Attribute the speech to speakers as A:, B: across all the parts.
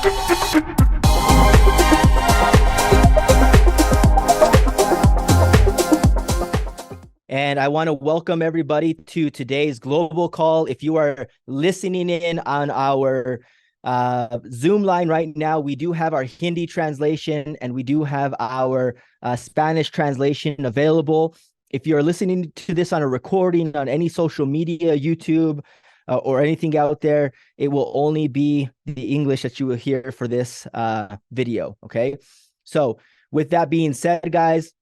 A: And I want to welcome everybody to today's global call. If you are listening in on our Zoom line right now, we do have our Hindi translation and we do have our Spanish translation available. If you're listening to this on a recording on any social media, YouTube, or anything out there, it will only be the English that you will hear for this video, okay? So with that being said, guys,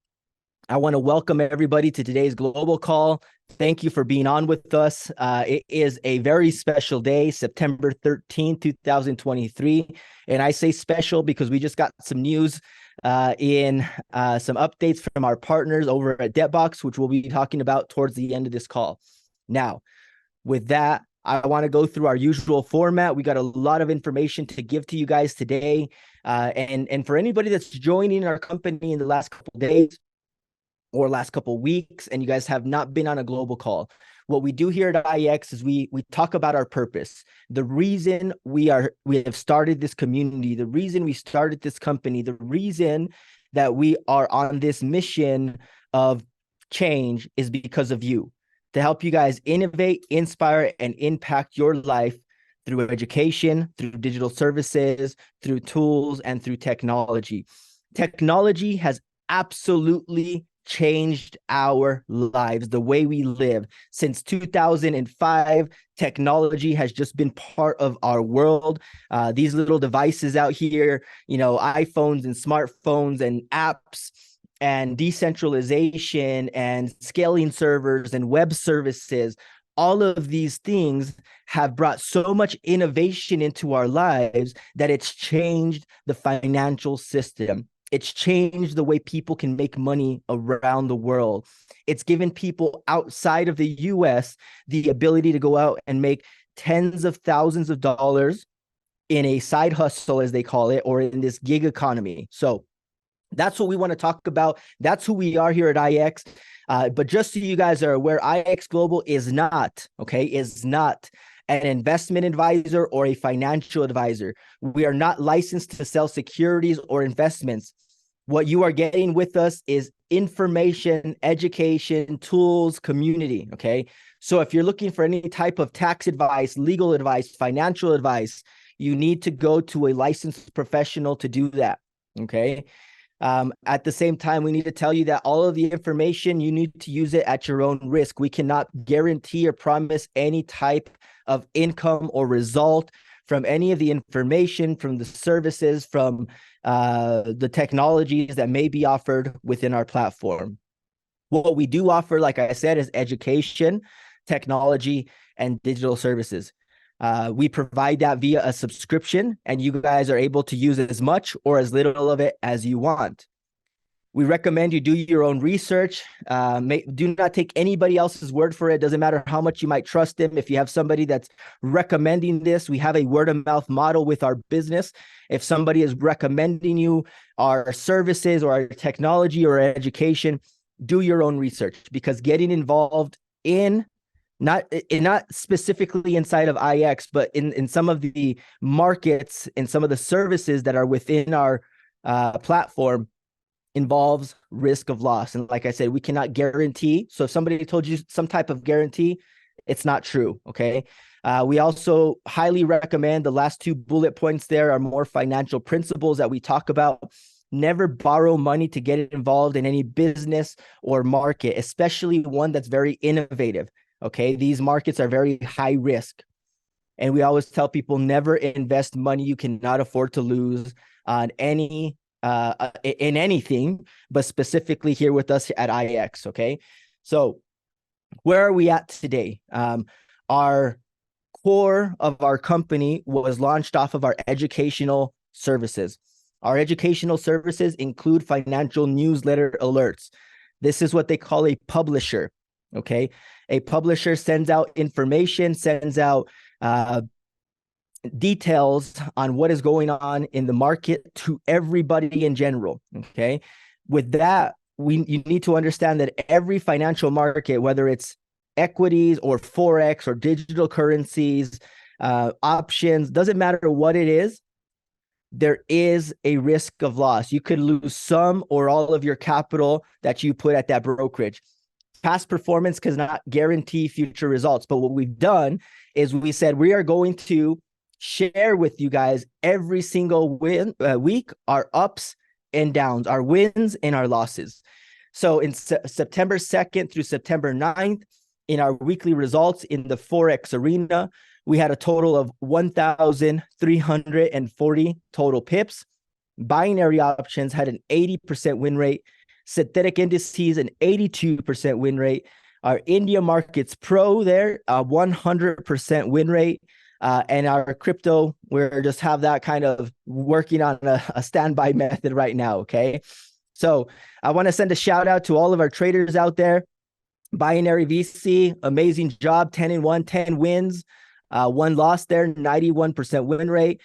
A: I want to welcome everybody to today's global call. Thank you for being on with us. It is a very special day, September 13th, 2023. And I say special because we just got some news in some updates from our partners over at Debtbox, which we'll be talking about towards the end of this call. Now, with that, I want to go through our usual format. We got a lot of information to give to you guys today. And for anybody that's joining our company in the last couple of days, or last couple of weeks, and you guys have not been on a global call, what we do here at IEX is we talk about our purpose, the reason we have started this community, the reason we started this company, the reason that we are on this mission of change is because of you, to help you guys innovate, inspire, and impact your life through education, through digital services, through tools, and through technology. Technology has absolutely changed our lives, the way we live. Since 2005, technology has just been part of our world. These little devices out here, iPhones and smartphones and apps and decentralization and scaling servers and web services, all of these things have brought so much innovation into our lives that it's changed the financial system. It's changed the way people can make money around the world. It's given people outside of the US the ability to go out and make tens of thousands of dollars in a side hustle, as they call it, or in this gig economy. So that's what we want to talk about. That's who we are here at IEX. But just so you guys are aware, IEX Global is not an investment advisor or a financial advisor. We are not licensed to sell securities or investments. What you are getting with us is information, education, tools, community, okay? So if you're looking for any type of tax advice, legal advice, financial advice, you need to go to a licensed professional to do that, okay? At the same time, we need to tell you that all of the information, you need to use it at your own risk. We cannot guarantee or promise any type of income or result from any of the information, from the services, from the technologies that may be offered within our platform. What we do offer, like I said, is education, technology, and digital services. We provide that via a subscription, and you guys are able to use as much or as little of it as you want. We recommend you do your own research. Do not take anybody else's word for it. Doesn't matter how much you might trust them. If you have somebody that's recommending this, we have a word of mouth model with our business. If somebody is recommending you our services or our technology or our education, do your own research, because getting involved in not specifically inside of IEX, but in some of the markets and some of the services that are within our platform involves risk of loss. And like I said, we cannot guarantee. So if somebody told you some type of guarantee, it's not true, okay? We also highly recommend the last two bullet points there are more financial principles that we talk about. Never borrow money to get involved in any business or market, especially one that's very innovative, okay? These markets are very high risk. And we always tell people never invest money you cannot afford to lose on in anything, but specifically here with us at IEX, okay? So where are we at today? Our core of our company was launched off of our educational services. Our educational services include financial newsletter alerts. This is what they call a publisher, okay? A publisher sends out information, sends out details on what is going on in the market to everybody in general, okay? With that, you need to understand that every financial market, whether it's equities or Forex or digital currencies, options, doesn't matter what it is, there is a risk of loss. You could lose some or all of your capital that you put at that brokerage. Past performance cannot guarantee future results. But what we've done is we said we are going to share with you guys every single week our ups and downs, our wins and our losses. So in September 2nd through September 9th, in our weekly results in the Forex arena, we had a total of 1,340 total pips. Binary options had an 80% win rate. Synthetic indices, an 82% win rate. Our India Markets Pro there, a 100% win rate. And our crypto, we're just have that kind of working on a standby method right now, okay? So I want to send a shout out to all of our traders out there. Binary VC, amazing job, 10-1, 10 wins, 1 loss there, 91% win rate.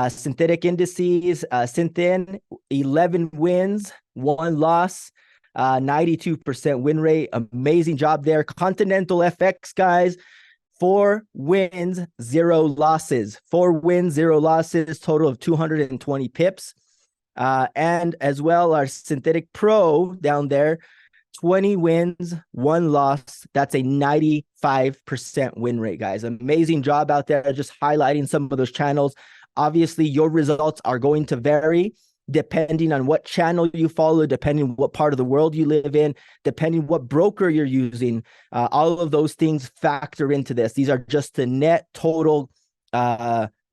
A: Synthetic indices, Synthin, 11 wins, 1 loss, 92% win rate. Amazing job there. Continental FX, guys, 4 wins, 0 losses. 4 wins, 0 losses, total of 220 pips. And as well, our Synthetic Pro down there, 20 wins, 1 loss. That's a 95% win rate, guys. Amazing job out there, just highlighting some of those channels. Obviously, your results are going to vary depending on what channel you follow, depending on what part of the world you live in, depending what broker you're using. All of those things factor into this. These are just the net total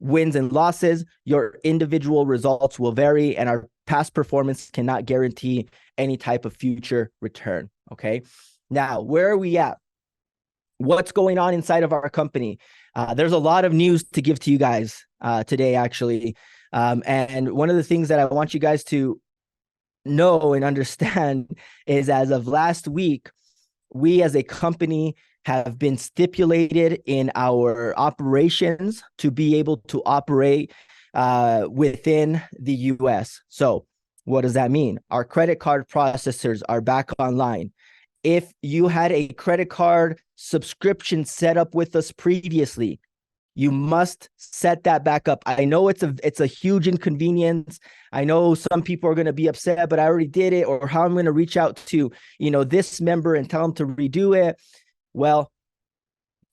A: wins and losses. Your individual results will vary, and our past performance cannot guarantee any type of future return. Okay. Now, where are we at? What's going on inside of our company? There's a lot of news to give to you guys today, actually. And one of the things that I want you guys to know and understand is, as of last week, we as a company have been stipulated in our operations to be able to operate within the US. So what does that mean? Our credit card processors are back online. If you had a credit card subscription set up with us previously, you must set that back up. I know it's a huge inconvenience. I know some people are going to be upset, but I already did it, or how I'm going to reach out to, this member and tell them to redo it. Well,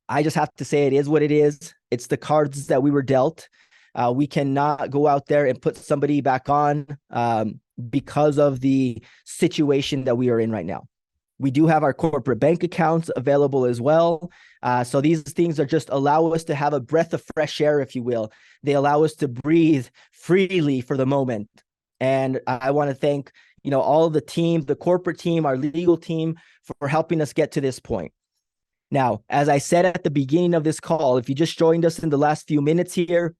A: I just have to say it is what it is. It's the cards that we were dealt. We cannot go out there and put somebody back on because of the situation that we are in right now. We do have our corporate bank accounts available as well. So these things are just allow us to have a breath of fresh air, if you will. They allow us to breathe freely for the moment. And I want to thank, all of the team, the corporate team, our legal team, for helping us get to this point. Now, as I said at the beginning of this call, if you just joined us in the last few minutes here,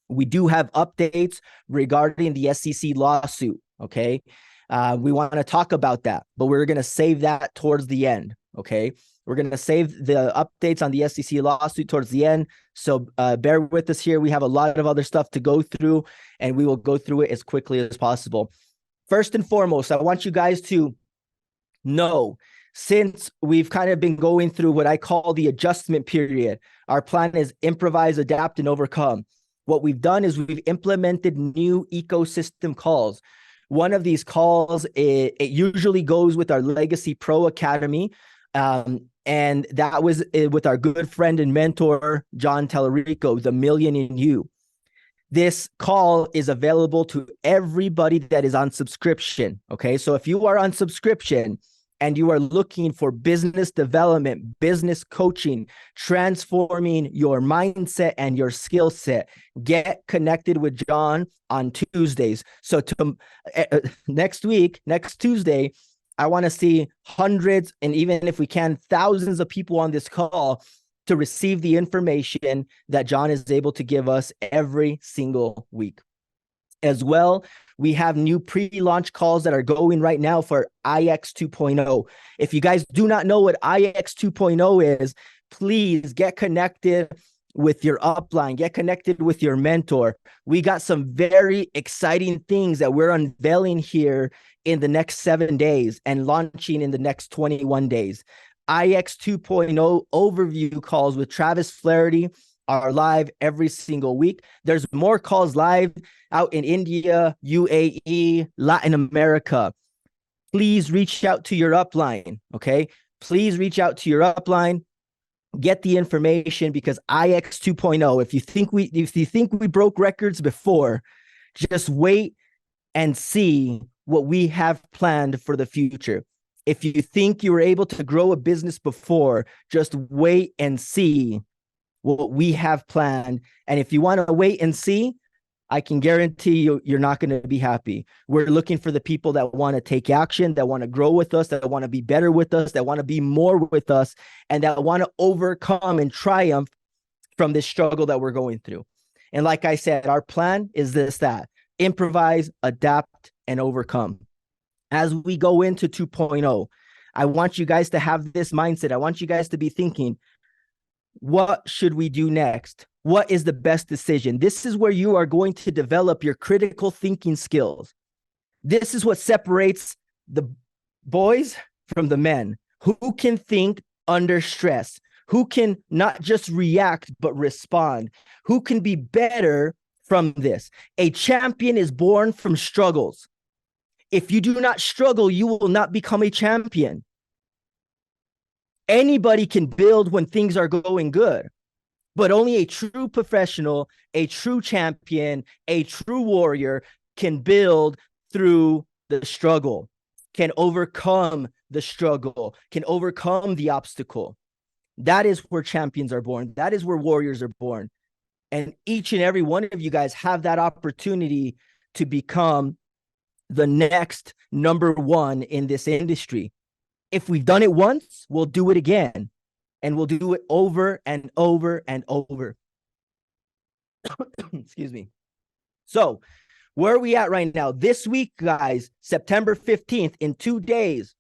A: we do have updates regarding the SEC lawsuit, okay? We want to talk about that, but we're going to save that towards the end, okay? We're going to save the updates on the SEC lawsuit towards the end, so bear with us here. We have a lot of other stuff to go through, and we will go through it as quickly as possible. First and foremost, I want you guys to know, since we've kind of been going through what I call the adjustment period, our plan is improvise, adapt, and overcome. What we've done is we've implemented new ecosystem calls. One of these calls, it usually goes with our Legacy Pro Academy. And that was with our good friend and mentor, John Tellerico, the Million in You. This call is available to everybody that is on subscription. Okay. So if you are on subscription and you are looking for business development, business coaching, transforming your mindset and your skill set, get connected with John on Tuesdays. So next Tuesday, I want to see hundreds, and even if we can, thousands of people on this call to receive the information that John is able to give us every single week. As well, we have new pre-launch calls that are going right now for IX 2.0. If you guys do not know what IX 2.0 is, please get connected with your upline, get connected with your mentor. We got some very exciting things that we're unveiling here in the next 7 days and launching in the next 21 days. IX 2.0 overview calls with Travis Flaherty are live every single week. There's more calls live out in India, UAE, Latin America. Please reach out to your upline, okay? Please reach out to your upline. Get the information, because IX 2.0, if you think we broke records before, just wait and see what we have planned for the future. If you think you were able to grow a business before, just wait and see what we have planned. And if you want to wait and see, I can guarantee you're not going to be happy. We're looking for the people that want to take action, that want to grow with us, that want to be better with us, that want to be more with us, and that want to overcome and triumph from this struggle that we're going through. And like I said, our plan is that: improvise, adapt, and overcome. As we go into 2.0, I want you guys to have this mindset. I want you guys to be thinking, what should we do next? What is the best decision? This is where you are going to develop your critical thinking skills. This is what separates the boys from the men. Who can think under stress? Who can not just react, but respond? Who can be better from this? A champion is born from struggles. If you do not struggle, you will not become a champion. Anybody can build when things are going good, but only a true professional, a true champion, a true warrior can build through the struggle, can overcome the struggle, can overcome the obstacle. That is where champions are born. That is where warriors are born. And each and every one of you guys have that opportunity to become the next number one in this industry. If we've done it once, we'll do it again. And we'll do it over and over and over. Excuse me. So where are we at right now? This week, guys, September 15th, in 2 days,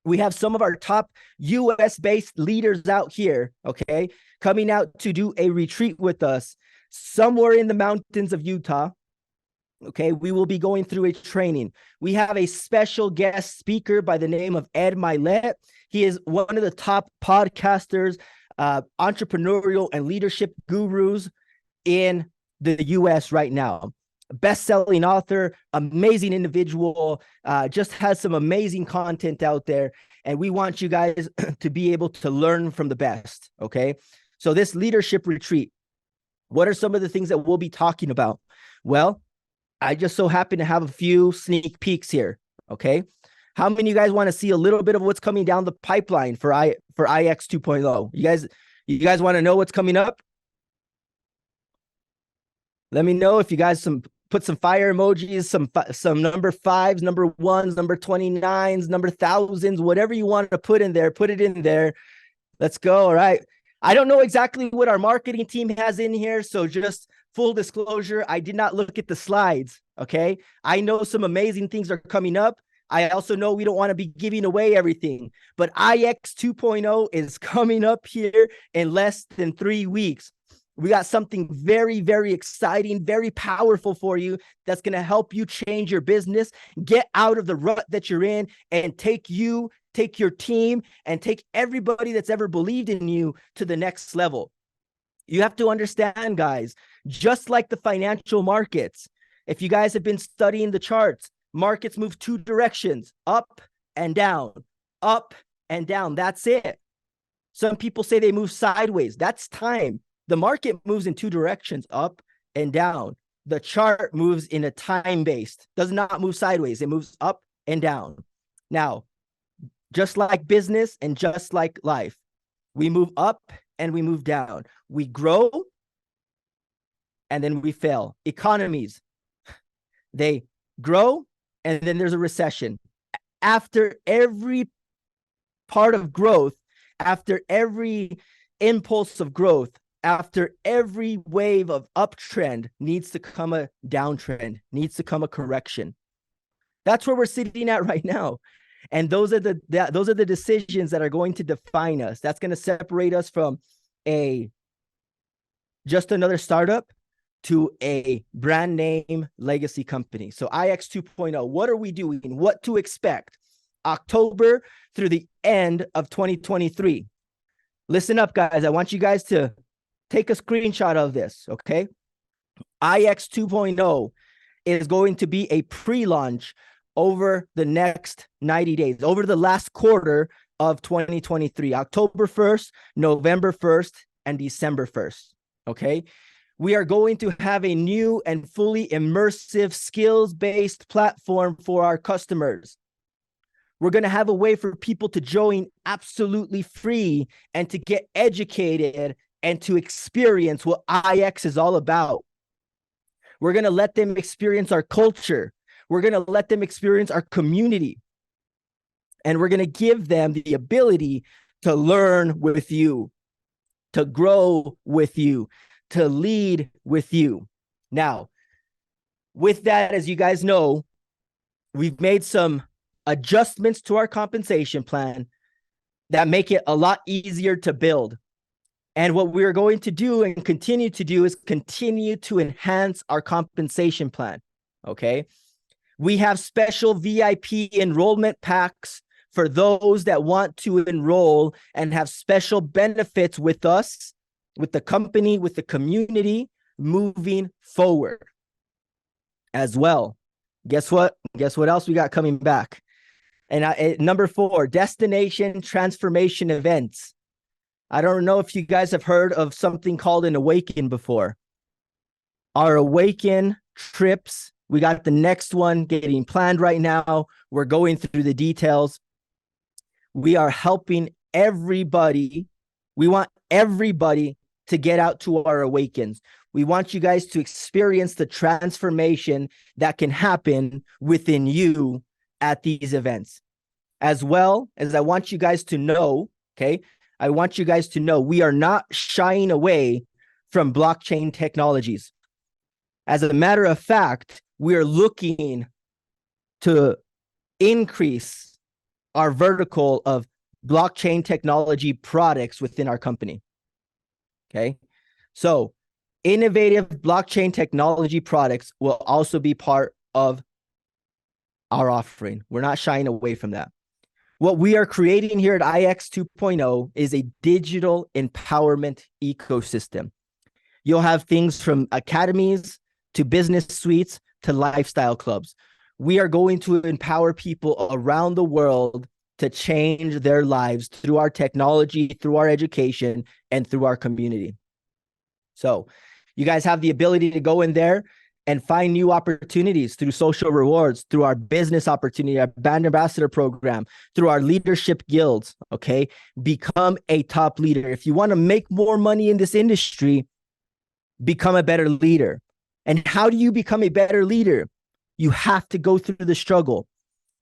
A: we have some of our top US-based leaders out here, okay, coming out to do a retreat with us somewhere in the mountains of Utah. Okay, we will be going through a training. We have a special guest speaker by the name of Ed Milet. He is one of the top podcasters, entrepreneurial and leadership gurus in the US right now. Best-selling author, amazing individual, just has some amazing content out there. And we want you guys to be able to learn from the best, okay? So this leadership retreat, what are some of the things that we'll be talking about? Well, I just so happen to have a few sneak peeks here, okay? How many of you guys want to see a little bit of what's coming down the pipeline for IX 2.0? You guys want to know what's coming up? Let me know if you guys put some fire emojis, some number 5s, number 1s, number 29s, number 1000s, whatever you want to put in there, put it in there. Let's go. All right. I don't know exactly what our marketing team has in here, so just full disclosure, I did not look at the slides, okay? I know some amazing things are coming up. I also know we don't want to be giving away everything, but IX 2.0 is coming up here in less than 3 weeks. We got something very, very exciting, very powerful for you that's going to help you change your business, get out of the rut that you're in, and take your team, and take everybody that's ever believed in you to the next level. You have to understand, guys, just like the financial markets, if you guys have been studying the charts, markets move 2 directions, up and down, up and down. That's it. Some people say they move sideways. That's time. The market moves in 2 directions, up and down. The chart moves in a time-based, does not move sideways. It moves up and down. Now, just like business and just like life, we move up and we move down. We grow and then we fail. Economies, they grow and then there's a recession. After every part of growth, after every impulse of growth, after every wave of uptrend needs to come a downtrend, needs to come a correction. That's where we're sitting at right now. And those are the decisions that are going to define us. That's going to separate us from just another startup to a brand name legacy company. So IX 2.0, what are we doing? What to expect? October through the end of 2023. Listen up, guys. I want you guys to take a screenshot of this, okay? IX 2.0 is going to be a pre-launch over the next 90 days, over the last quarter of 2023, October 1st, November 1st, and December 1st, okay? We are going to have a new and fully immersive skills-based platform for our customers. We're going to have a way for people to join absolutely free and to get educated and to experience what IX is all about. We're going to let them experience our culture. We're going to let them experience our community. And we're going to give them the ability to learn with you, to grow with you, to lead with you. Now, with that, as you guys know, we've made some adjustments to our compensation plan that make it a lot easier to build. And what we're going to do and continue to do is continue to enhance our compensation plan, okay? We have special VIP enrollment packs for those that want to enroll and have special benefits with us, with the company, with the community moving forward as well. Guess what? Guess what else we got coming back? And number 4, destination transformation events. I don't know if you guys have heard of something called an Awaken before. Our Awaken trips, we got the next one getting planned right now. We're going through the details. We are helping everybody. We want everybody to get out to our Awakens. We want you guys to experience the transformation that can happen within you at these events. As well as I want you guys to know, okay, I want you guys to know we are not shying away from blockchain technologies. As a matter of fact, we are looking to increase our vertical of blockchain technology products within our company. Okay, so innovative blockchain technology products will also be part of our offering. We're not shying away from that. What we are creating here at IX 2.0 is a digital empowerment ecosystem. You'll have things from academies to business suites to lifestyle clubs. We are going to empower people around the world to change their lives through our technology, through our education, and through our community. So you guys have the ability to go in there and find new opportunities through social rewards, through our business opportunity, our brand ambassador program, through our leadership guilds, okay? Become a top leader. If you want to make more money in this industry, become a better leader. And how do you become a better leader? You have to go through the struggle.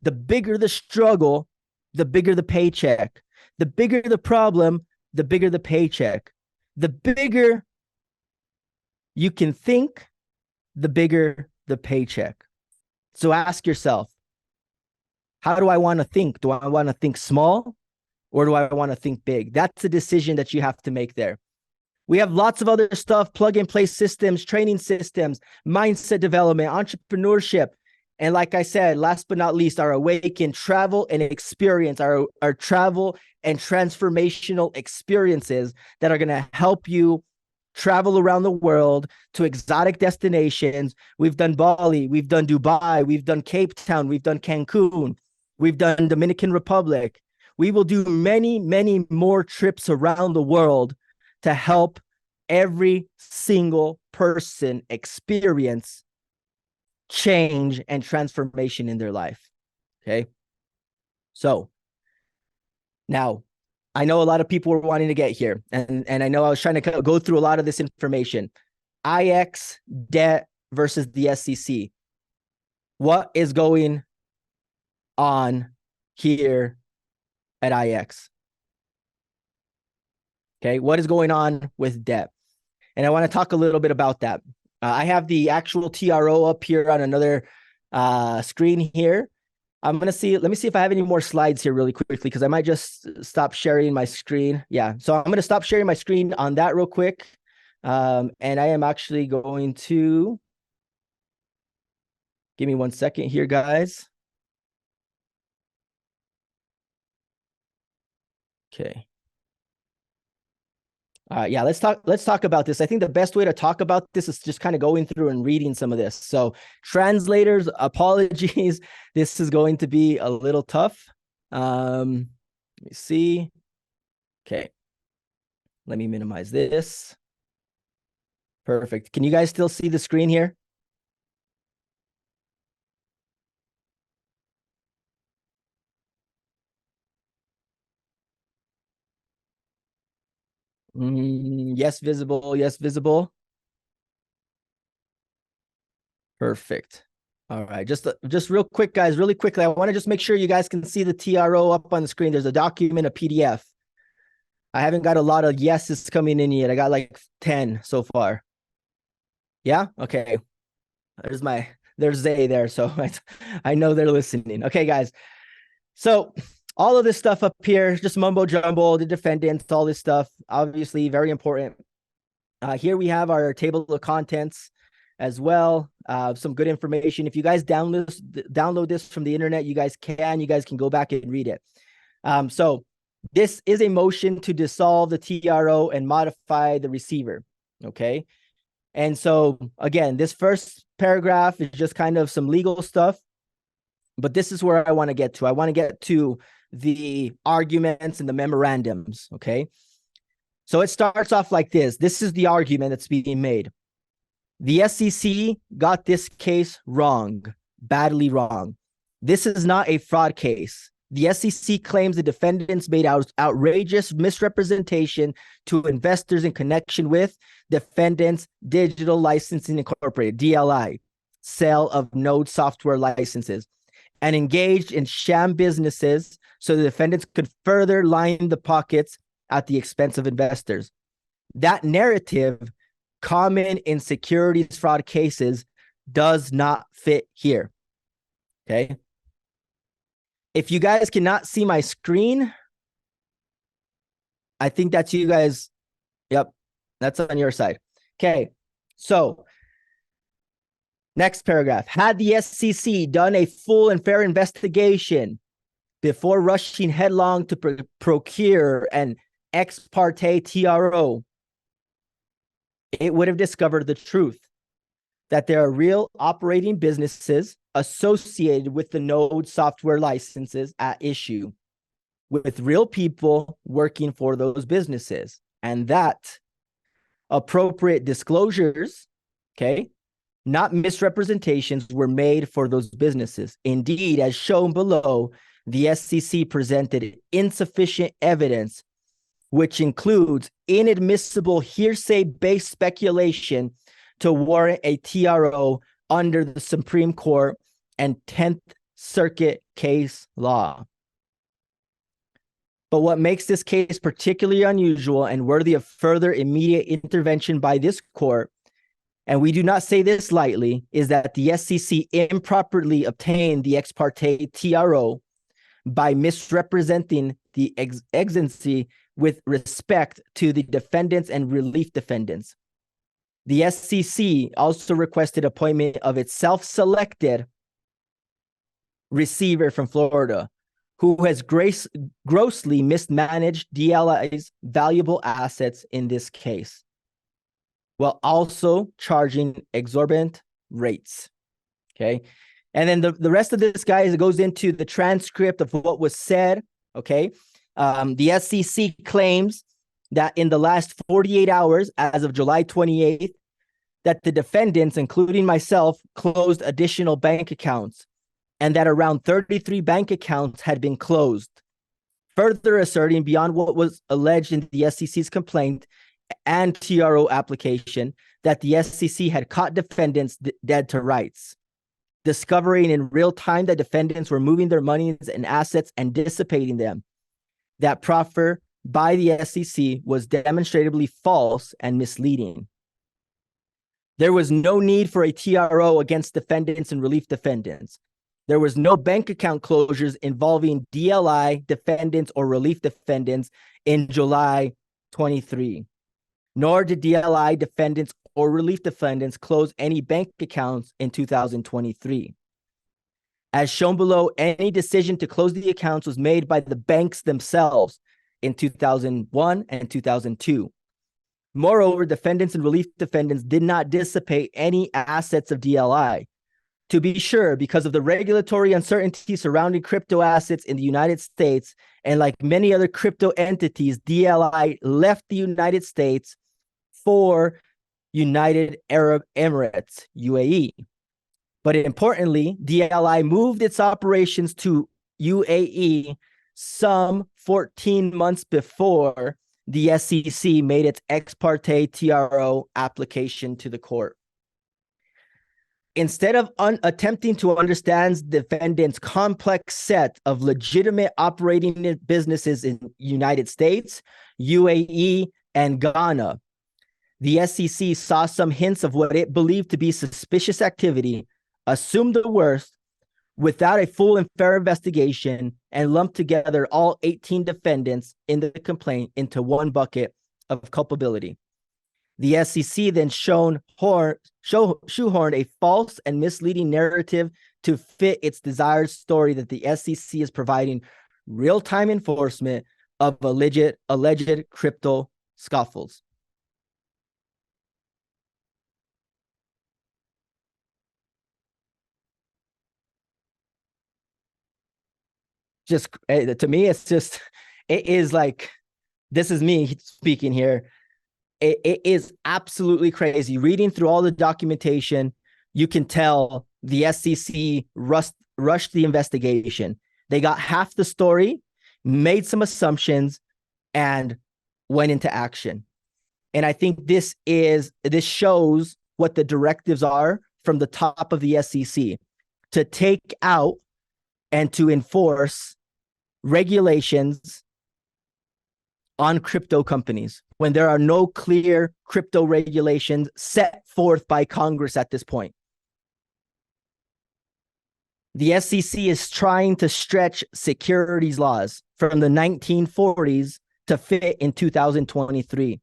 A: The bigger the struggle, the bigger the paycheck. The bigger the problem, the bigger the paycheck. The bigger you can think, the bigger the paycheck. So ask yourself, how do I want to think? Do I want to think small or do I want to think big? That's a decision that you have to make there. We have lots of other stuff, plug and play systems, training systems, mindset development, entrepreneurship. And like I said, last but not least, our Awaken travel and experience, our travel and transformational experiences that are going to help you travel around the world to exotic destinations. We've done Bali, we've done Dubai, we've done Cape Town, we've done Cancun, we've done Dominican Republic. We will do many, many more trips around the world to help every single person experience change and transformation in their life. Okay. So now, I know a lot of people were wanting to get here, and I know I was trying to go through a lot of this information. IX debt versus the SEC. What is going on here at IX? Okay, what is going on with debt? And I want to talk a little bit about that. I have the actual TRO up here on another screen here. I'm going to see, let me see if I have any more slides here really quickly, because I might just stop sharing my screen. Yeah, so I'm going to stop sharing my screen on that real quick. And I am actually going to, give me 1 second here, guys. Okay. Yeah, let's talk about this. I think the best way to talk about this is just kind of going through and reading some of this. So translators, apologies. This is going to be a little tough. Let me see. Okay. Let me minimize this. Perfect. Can you guys still see the screen here? Yes, visible. Yes, visible. Perfect. All right, just real quick, guys, really quickly. I want to just make sure you guys can see the TRO up on the screen. There's a document, a PDF. I haven't got a lot of yeses coming in yet. I got like 10 so far. Yeah? Okay. There's Zay there. So I know they're listening. Okay, guys. So all of this stuff up here, just mumbo jumbo, the defendants, all this stuff, obviously very important. Here we have our table of contents as well. Some good information. If you guys download this from the internet, you guys can go back and read it. So this is a motion to dissolve the TRO and modify the receiver. Okay. And so again, this first paragraph is just kind of some legal stuff, but this is where I want to get to. I want to get to the arguments and the memorandums. Okay. So it starts off like this. This is the argument that's being made. The SEC got this case wrong, badly wrong. This is not a fraud case. The SEC claims the defendants made outrageous misrepresentation to investors in connection with defendants' Digital Licensing Incorporated, DLI, sale of Node software licenses, and engaged in sham businesses so the defendants could further line the pockets at the expense of investors. That narrative, common in securities fraud cases, does not fit here. Okay. If you guys cannot see my screen, I think that's you guys. Yep, that's on your side. Okay, so next paragraph. Had the SEC done a full and fair investigation before rushing headlong to procure an ex parte TRO, it would have discovered the truth that there are real operating businesses associated with the Node software licenses at issue, with real people working for those businesses, and that appropriate disclosures, okay, not misrepresentations, were made for those businesses. Indeed, as shown below, the SEC presented insufficient evidence, which includes inadmissible hearsay-based speculation to warrant a TRO under the Supreme Court and 10th Circuit case law. But what makes this case particularly unusual and worthy of further immediate intervention by this court, and we do not say this lightly, is that the SEC improperly obtained the ex parte TRO by misrepresenting the exigency with respect to the defendants and relief defendants. The SEC also requested appointment of its self-selected receiver from Florida, who has grossly mismanaged DLI's valuable assets in this case, while also charging exorbitant rates. Okay. And then the rest of this, guys, it goes into the transcript of what was said. Okay. The SEC claims that in the last 48 hours, as of July 28th, that the defendants, including myself, closed additional bank accounts, and that around 33 bank accounts had been closed, further asserting beyond what was alleged in the SEC's complaint and TRO application that the SEC had caught defendants dead to rights, discovering in real time that defendants were moving their monies and assets and dissipating them. That proffer by the SEC was demonstrably false and misleading. There was no need for a TRO against defendants and relief defendants. There was no bank account closures involving DLI defendants or relief defendants in July 23, nor did DLI defendants or relief defendants close any bank accounts in 2023. As shown below, any decision to close the accounts was made by the banks themselves in 2001 and 2002. Moreover, defendants and relief defendants did not dissipate any assets of DLI. To be sure, because of the regulatory uncertainty surrounding crypto assets in the United States, and like many other crypto entities, DLI left the United States for United Arab Emirates, UAE. But importantly, DLI moved its operations to UAE some 14 months before the SEC made its ex parte TRO application to the court. Instead of attempting to understand the defendant's complex set of legitimate operating businesses in United States, UAE, and Ghana, the SEC saw some hints of what it believed to be suspicious activity, assumed the worst without a full and fair investigation, and lumped together all 18 defendants in the complaint into one bucket of culpability. The SEC then shoehorned a false and misleading narrative to fit its desired story that the SEC is providing real-time enforcement of alleged crypto scuffles. Just to me, it is like, this is me speaking here. It is absolutely crazy. Reading through all the documentation, you can tell the SEC rushed the investigation. They got half the story, made some assumptions, and went into action. And I think this shows what the directives are from the top of the SEC to take out and to enforce regulations on crypto companies when there are no clear crypto regulations set forth by Congress at this point. The SEC is trying to stretch securities laws from the 1940s to fit in 2023.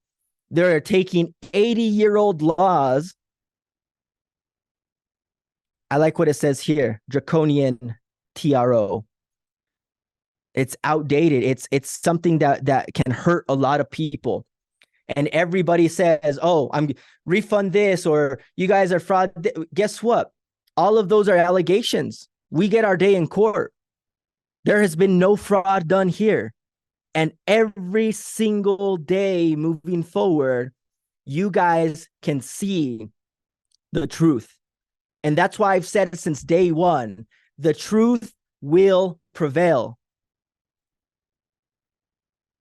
A: They're taking 80-year-old laws. I like what it says here, draconian TRO. It's outdated. It's something that can hurt a lot of people. And everybody says, oh, I'm refund this, or you guys are fraud. Guess what? All of those are allegations. We get our day in court. There has been no fraud done here. And every single day moving forward, you guys can see the truth. And that's why I've said since day one, the truth will prevail.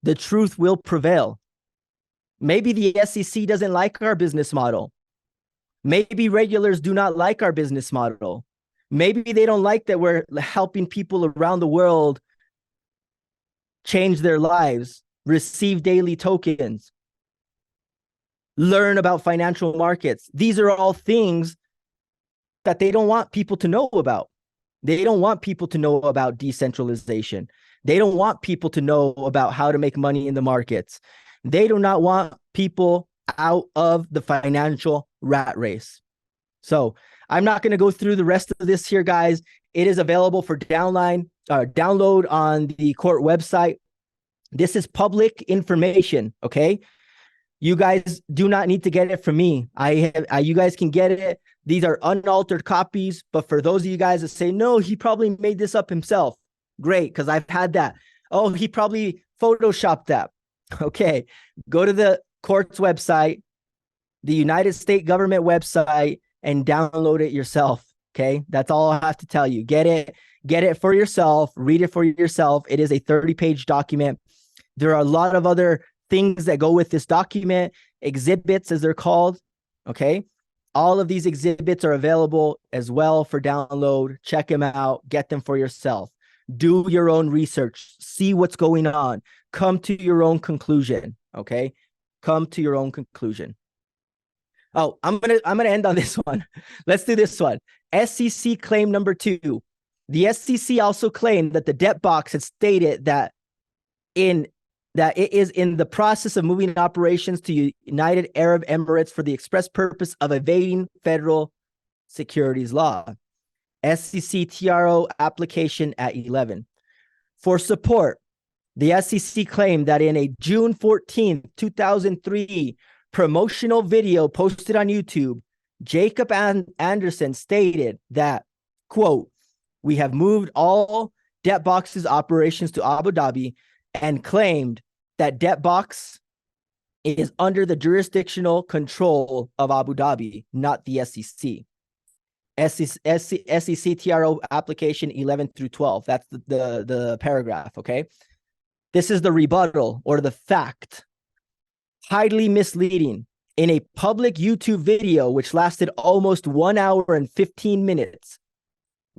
A: The truth will prevail. Maybe the SEC doesn't like our business model. Maybe regulators do not like our business model. Maybe they don't like that we're helping people around the world change their lives, receive daily tokens, learn about financial markets. These are all things that they don't want people to know about. They don't want people to know about decentralization. They don't want people to know about how to make money in the markets. They do not want people out of the financial rat race. So I'm not going to go through the rest of this here, guys. It is available for download on the court website. This is public information, okay? You guys do not need to get it from me. You guys can get it. These are unaltered copies, but for those of you guys that say, no, he probably made this up himself, great, because I've had that. Oh, he probably photoshopped that. Okay, go to the court's website, the United States government website, and download it yourself. Okay, that's all I have to tell you. Get it for yourself, read it for yourself. It is a 30-page document. There are a lot of other things that go with this document, exhibits as they're called. Okay, all of these exhibits are available as well for download. Check them out, get them for yourself. Do your own research, see what's going on, come to your own conclusion. Okay, come to your own conclusion. Oh, I'm gonna end on this one. Let's do this one. SEC claim number 2. The SEC also claimed that the debt box had stated that it is in the process of moving operations to United Arab Emirates for the express purpose of evading federal securities law. SEC TRO application at 11. For support, the SEC claimed that in a June 14, 2003 promotional video posted on YouTube, Jacob Anderson stated that, quote, "We have moved all DebtBox's operations to Abu Dhabi," and claimed that DebtBox is under the jurisdictional control of Abu Dhabi, not the SEC. SEC TRO application 11 through 12. That's the paragraph, okay? This is the rebuttal or the fact. Highly misleading. In a public YouTube video, which lasted almost 1 hour and 15 minutes,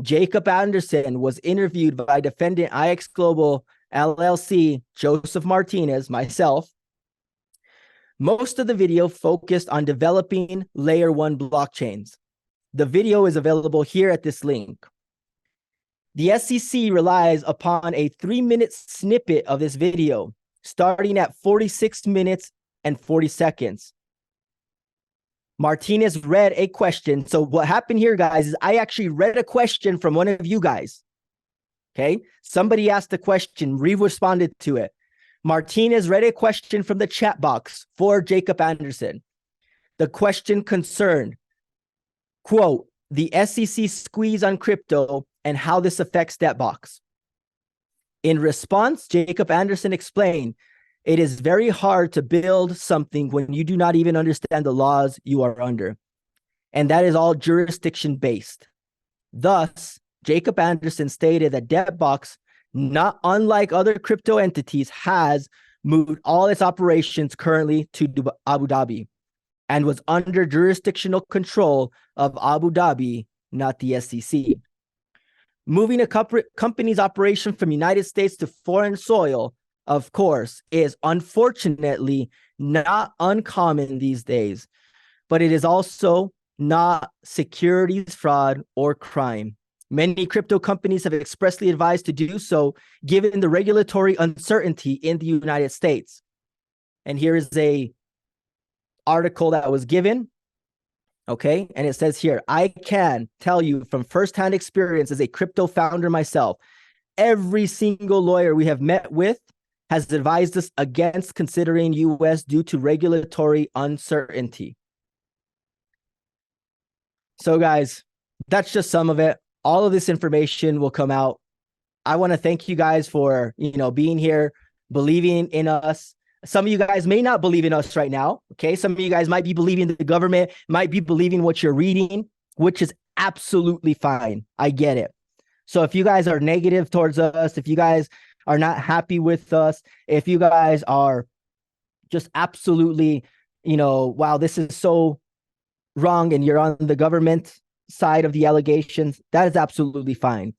A: Jacob Anderson was interviewed by defendant IX Global LLC, Joseph Martinez, myself. Most of the video focused on developing layer 1 blockchains. The video is available here at this link. The SEC relies upon a 3-minute snippet of this video, starting at 46 minutes and 40 seconds. Martinez read a question. So what happened here, guys, is I actually read a question from one of you guys. Okay? Somebody asked a question, we responded to it. Martinez read a question from the chat box for Jacob Anderson. The question concerned, quote, "the SEC squeeze on crypto and how this affects DebtBox." In response, Jacob Anderson explained, "It is very hard to build something when you do not even understand the laws you are under. And that is all jurisdiction based." Thus, Jacob Anderson stated that DebtBox, not unlike other crypto entities, has moved all its operations currently to Abu Dhabi and was under jurisdictional control of Abu Dhabi, not the SEC. Moving a company's operation from United States to foreign soil, of course, is unfortunately not uncommon these days, but it is also not securities fraud or crime. Many crypto companies have expressly advised to do so, given the regulatory uncertainty in the United States. And here is a article that was given. Okay, and it says here, "I can tell you from firsthand experience as a crypto founder myself, every single lawyer we have met with has advised us against considering US due to regulatory uncertainty." So guys, that's just some of it. All of this information will come out. I want to thank you guys for, being here, believing in us. Some of you guys may not believe in us right now, okay? Some of you guys might be believing the government, might be believing what you're reading, which is absolutely fine. I get it. So if you guys are negative towards us, if you guys are not happy with us, if you guys are just absolutely, wow, this is so wrong and you're on the government side of the allegations, that is absolutely fine.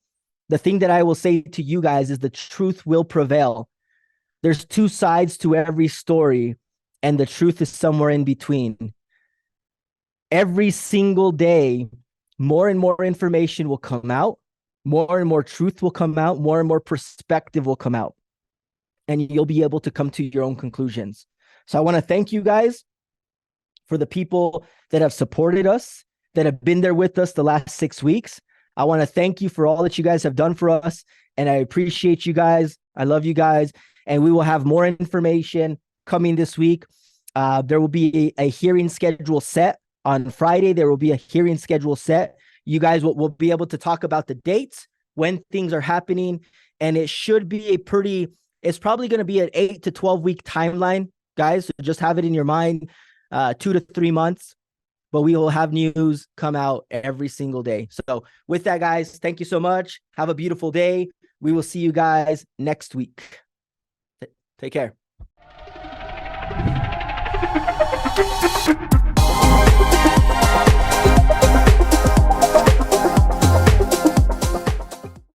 A: The thing that I will say to you guys is the truth will prevail. There's two sides to every story, and the truth is somewhere in between. Every single day, more and more information will come out, more and more truth will come out, more and more perspective will come out, and you'll be able to come to your own conclusions. So I want to thank you guys for the people that have supported us, that have been there with us the last 6 weeks. I want to thank you for all that you guys have done for us, and I appreciate you guys. I love you guys, and we will have more information coming this week. There will be a hearing schedule set on Friday. There will be a hearing schedule set. You guys will be able to talk about the dates, when things are happening, and it should be it's probably going to be an 8 to 12 week timeline, guys. So just have it in your mind, 2 to 3 months. But we will have news come out every single day. So with that, guys, thank you so much. Have a beautiful day. We will see you guys next week. Take care.